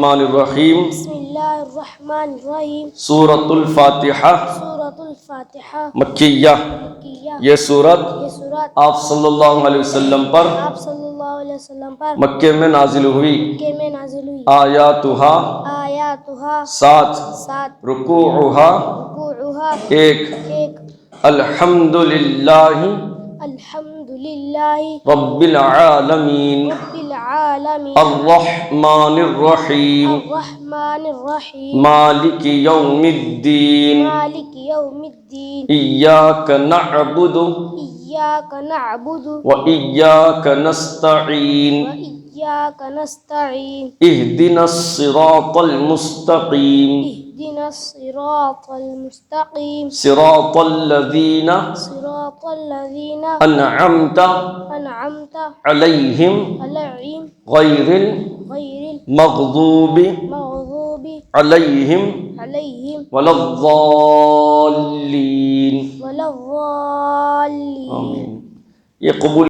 बिस्मिल्लाहिर्रहमानिर्रहीम। बिस्मिल्लाहिर्रहमानिर्रहीम। सूरतुल फातिहा सूरतुल फातिहा मक्किया। मक्किया। ये सूरत ये सूरत आप सल्लल्लाहु अलैहि वसल्लम पर आप सल्लल्लाहु अलैहि वसल्लम पर मक्के में नाजिल हुई। मक्के में नाजिल हुई। आयातुहा आयातुहा 7, 7, रुकूउहा रुकूउहा 1, 1, अल्हम्दुलिल्लाहि अल्हम्दुलिल्लाहि रब्बिल आलमीन रब्बिल आलमीन अर्रहमानिर्रहीम अर्रहमानिर्रहीम मालिकि यौमिद्दीन मालिकि यौमिद्दीन इय्याक नअबुदु इय्याक नअबुदु व इय्याक नस्तईन व इय्याक नस्तईन इहदिनस सिरातल मुस्तकीम इहदिनस सिरातल मुस्तकीम सिरातल लज़ीना सिरातल लज़ीना अनअमता अनअमता अलैहिम अलैहिम गैरिल गैरिल मग़ज़ूबि मग़ज़ूबि अलैहिम अलैहिम वलद्दाल्लीन। वलद्दाल्लीन। आमीन। ये कबूल